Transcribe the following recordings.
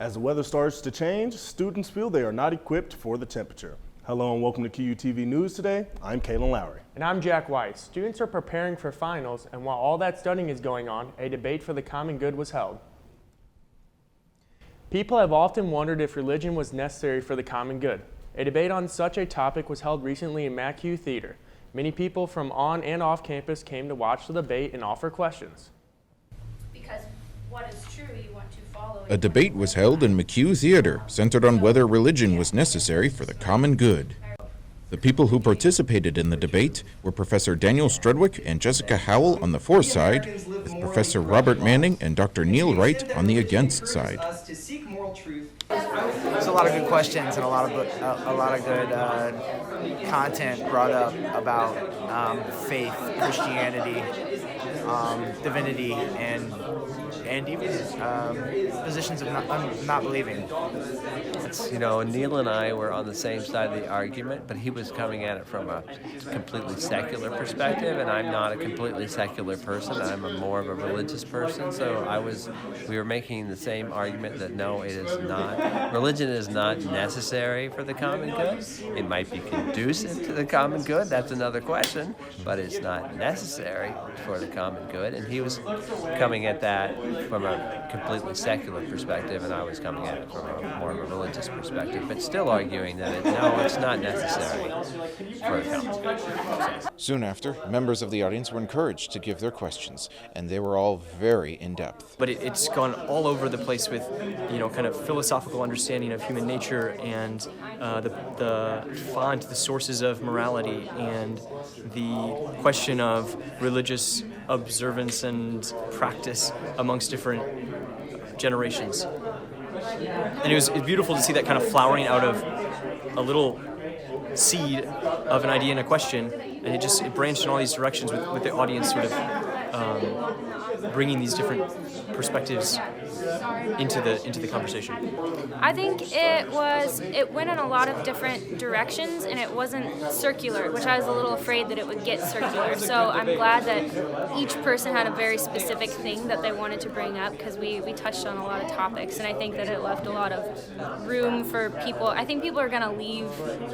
As the weather starts to change, students feel they are not equipped for the temperature. Hello and welcome to QUTV News today. I'm Kalen Lowry. And I'm Jack Weiss. Students are preparing for finals, and while all that studying is going on, a debate for the common good was held. People have often wondered if religion was necessary for the common good. A debate on such a topic was held recently in McHugh Theater. Many people from on and off campus came to watch the debate and offer questions. Because what is true, you want to follow it. A debate was held in McHugh Theater, centered on whether religion was necessary for the common good. The people who participated in the debate were Professor Daniel Strudwick and Jessica Howell on the for side, with Professor Robert Manning and Dr. Neil Wright on the against side. There's a lot of good questions and a lot of good content brought up about faith, Christianity, divinity, and even positions of not believing. Neil and I were on the same side of the argument, but he was coming at it from a completely secular perspective, and I'm not a completely secular person. I'm more of a religious person, so we were making the same argument that no, it is not. Religion is not necessary for the common good. It might be conducive to the common good, that's another question, but it's not necessary for the common good. And he was coming at that from a completely secular perspective, and I was coming at it from more of a religious perspective, but still arguing that it's not necessary for the common good. Soon after, members of the audience were encouraged to give their questions, and they were all very in-depth. But it's gone all over the place with, kind of philosophical understanding of human nature and the sources of morality and the question of religious observance and practice amongst different generations. And it was beautiful to see that kind of flowering out of a little seed of an idea and a question, and it branched in all these directions with the audience sort of bringing these different perspectives into the conversation. I think it went in a lot of different directions, and it wasn't circular, which I was a little afraid that it would get circular. So I'm glad that each person had a very specific thing that they wanted to bring up, because we touched on a lot of topics, and I think that it left a lot of room for people. I think people are going to leave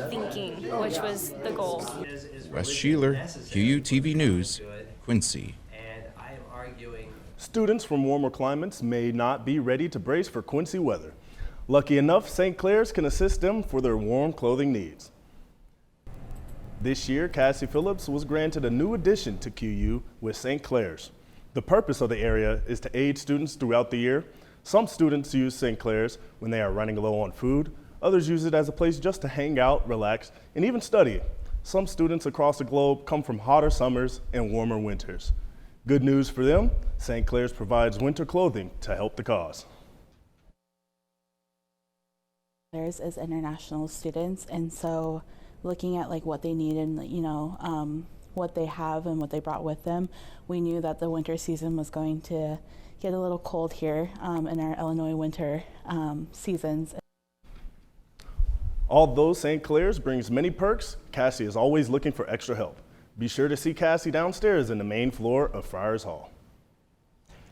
thinking, which was the goal. Wes Sheeler, QUTV News, Quincy. Students from warmer climates may not be ready to brace for Quincy weather. Lucky enough, St. Clair's can assist them for their warm clothing needs. This year, Cassie Phillips was granted a new addition to QU with St. Clair's. The purpose of the area is to aid students throughout the year. Some students use St. Clair's when they are running low on food. Others use it as a place just to hang out, relax, and even study. Some students across the globe come from hotter summers and warmer winters. Good news for them, St. Clair's provides winter clothing to help the cause. There's as international students, and so looking at what they need and what they have and what they brought with them, we knew that the winter season was going to get a little cold here in our Illinois winter seasons. Although St. Clair's brings many perks, Cassie is always looking for extra help. Be sure to see Cassie downstairs in the main floor of Friars Hall.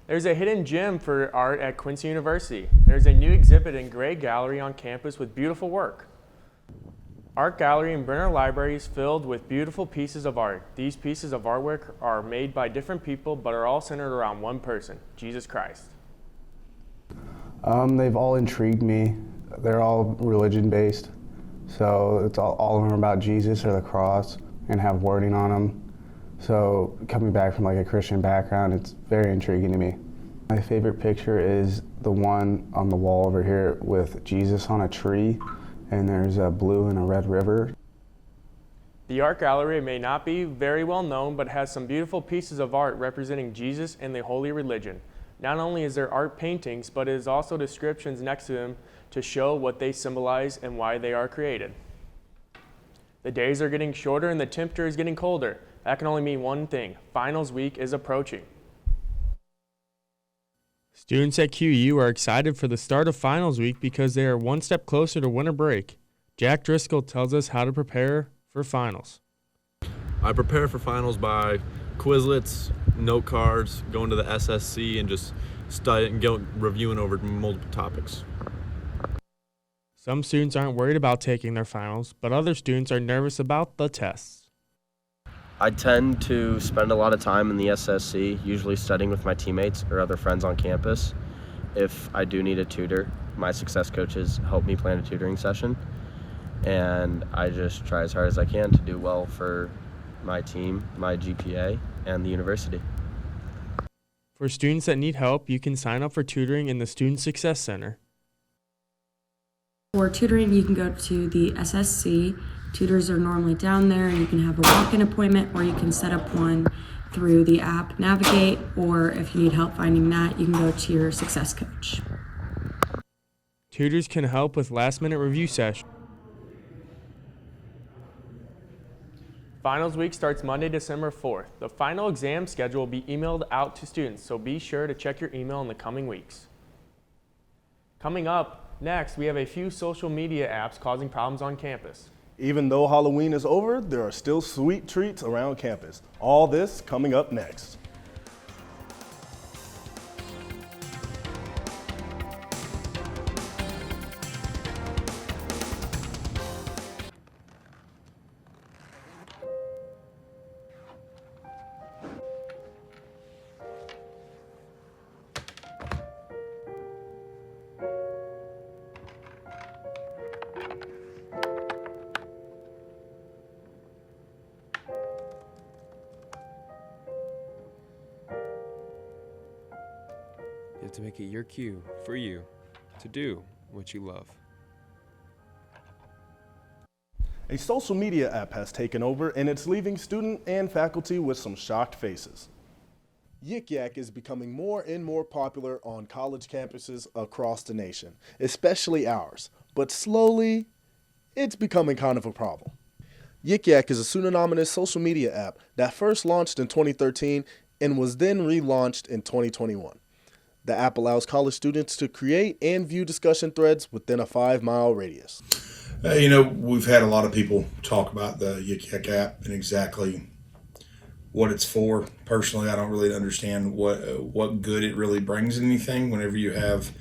There's a hidden gem for art at Quincy University. There's a new exhibit in Gray Gallery on campus with beautiful work. Art Gallery in Brenner Library is filled with beautiful pieces of art. These pieces of artwork are made by different people, but are all centered around one person, Jesus Christ. They've all intrigued me. They're all religion-based, so it's all of them are about Jesus or the cross and have wording on them. So coming back from a Christian background, it's very intriguing to me. My favorite picture is the one on the wall over here with Jesus on a tree, and there's a blue and a red river. The art gallery may not be very well known, but has some beautiful pieces of art representing Jesus and the Holy Religion. Not only is there art paintings, but it is also descriptions next to them to show what they symbolize and why they are created. The days are getting shorter and the temperature is getting colder. That can only mean one thing: finals week is approaching. Students at QU are excited for the start of finals week because they are one step closer to winter break. Jack Driscoll tells us how to prepare for finals. I prepare for finals by Quizlets, note cards, going to the SSC, and just studying and reviewing over multiple topics. Some students aren't worried about taking their finals, but other students are nervous about the tests. I tend to spend a lot of time in the SSC, usually studying with my teammates or other friends on campus. If I do need a tutor, my success coaches help me plan a tutoring session, and I just try as hard as I can to do well for my team, my GPA, and the university. For students that need help, you can sign up for tutoring in the Student Success Center. For tutoring, you can go to the SSC. Tutors are normally down there, and you can have a walk-in appointment, or you can set up one through the app Navigate, or if you need help finding that, you can go to your success coach. Tutors can help with last-minute review sessions. Finals week starts Monday, December 4th. The final exam schedule will be emailed out to students, so be sure to check your email in the coming weeks. Coming up next, we have a few social media apps causing problems on campus. Even though Halloween is over, there are still sweet treats around campus. All this coming up next. You have to make it your cue for you to do what you love. A social media app has taken over, and it's leaving student and faculty with some shocked faces. Yik Yak is becoming more and more popular on college campuses across the nation, especially ours. But slowly, it's becoming kind of a problem. Yik Yak is a pseudonymous social media app that first launched in 2013 and was then relaunched in 2021. The app allows college students to create and view discussion threads within a 5-mile radius. We've had a lot of people talk about the Yik Yak app and exactly what it's for. Personally, I don't really understand what good it really brings in anything. Whenever you have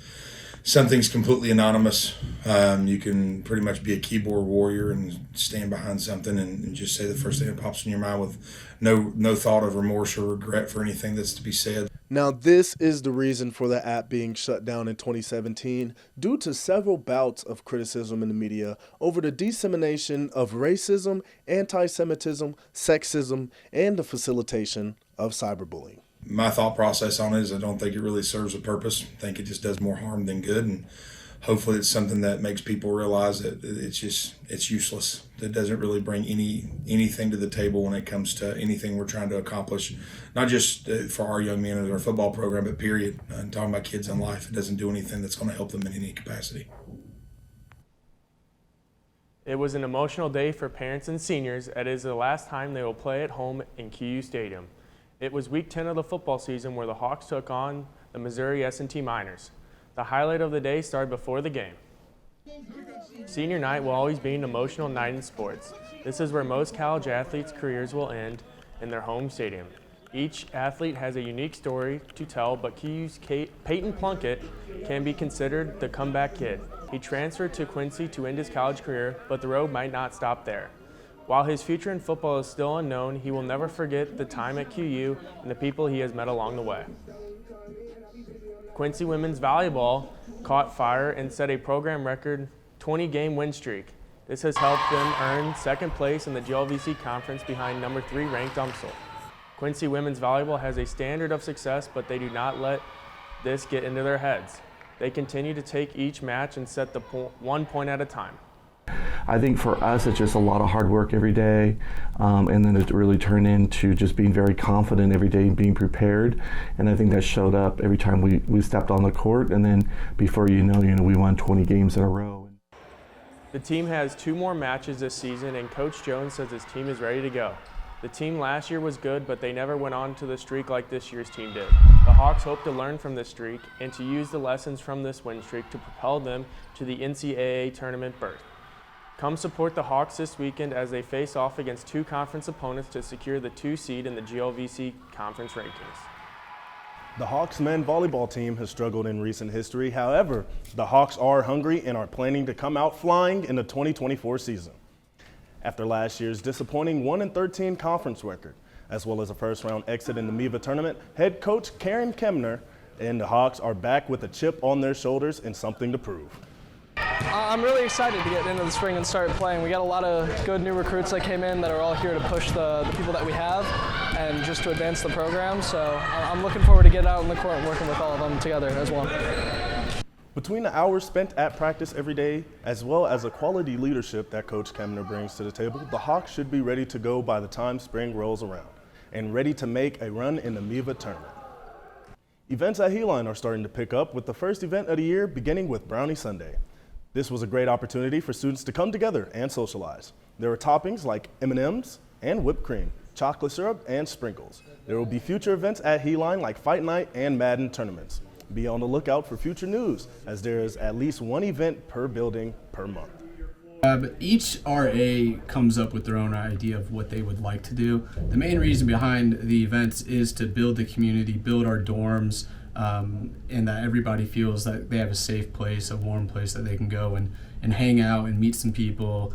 something's completely anonymous, you can pretty much be a keyboard warrior and stand behind something and just say the first thing that pops in your mind with no thought of remorse or regret for anything that's to be said. Now, this is the reason for the app being shut down in 2017 due to several bouts of criticism in the media over the dissemination of racism, anti-Semitism, sexism, and the facilitation of cyberbullying. My thought process on it is I don't think it really serves a purpose. I think it just does more harm than good, and hopefully it's something that makes people realize that it's useless. It doesn't really bring anything to the table when it comes to anything we're trying to accomplish, not just for our young men and our football program, but period. And talking about kids in life, it doesn't do anything that's going to help them in any capacity. It was an emotional day for parents and seniors, as it is the last time they will play at home in QU Stadium. It was week 10 of the football season where the Hawks took on the Missouri S&T Miners. The highlight of the day started before the game. Senior night will always be an emotional night in sports. This is where most college athletes' careers will end in their home stadium. Each athlete has a unique story to tell, but QU's Peyton Plunkett can be considered the comeback kid. He transferred to Quincy to end his college career, but the road might not stop there. While his future in football is still unknown, he will never forget the time at QU and the people he has met along the way. Quincy women's volleyball caught fire and set a program record 20-game win streak. This has helped them earn second place in the GLVC conference behind number 3 ranked UMSL. Quincy women's volleyball has a standard of success, but they do not let this get into their heads. They continue to take each match and set the 1 point at a time. I think for us, it's just a lot of hard work every day, and then it really turned into just being very confident every day and being prepared. And I think that showed up every time we stepped on the court, and then before you know, we won 20 games in a row. The team has 2 more matches this season, and Coach Jones says his team is ready to go. The team last year was good, but they never went on to the streak like this year's team did. The Hawks hope to learn from this streak and to use the lessons from this win streak to propel them to the NCAA tournament berth. Come support the Hawks this weekend as they face off against 2 conference opponents to secure the 2 seed in the GLVC conference rankings. The Hawks men volleyball team has struggled in recent history. However, the Hawks are hungry and are planning to come out flying in the 2024 season. After last year's disappointing 1-13 conference record, as well as a first-round exit in the MIVA tournament, head coach Karen Kemner and the Hawks are back with a chip on their shoulders and something to prove. I'm really excited to get into the spring and start playing. We got a lot of good new recruits that came in that are all here to push the people that we have and just to advance the program. So I'm looking forward to getting out in the court and working with all of them together as one. Between the hours spent at practice every day, as well as the quality leadership that Coach Kemner brings to the table, the Hawks should be ready to go by the time spring rolls around and ready to make a run in the MIVA tournament. Events at Heline are starting to pick up with the first event of the year beginning with Brownie Sunday. This was a great opportunity for students to come together and socialize. There were toppings like M&Ms and whipped cream, chocolate syrup, and sprinkles. There will be future events at Heline like Fight Night and Madden tournaments. Be on the lookout for future news, as there is at least one event per building per month. But each RA comes up with their own idea of what they would like to do. The main reason behind the events is to build the community, build our dorms, and that everybody feels that they have a safe place, a warm place that they can go and hang out and meet some people.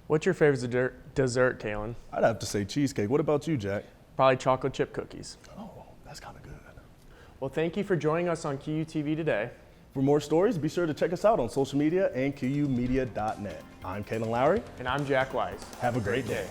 What's your favorite dessert, Kalen? I'd have to say cheesecake. What about you, Jack? Probably chocolate chip cookies. Oh, that's kind of good. Well, thank you for joining us on QUTV today. For more stories, be sure to check us out on social media and QUmedia.net. I'm Kalen Lowry. And I'm Jack Wise. Have a great day.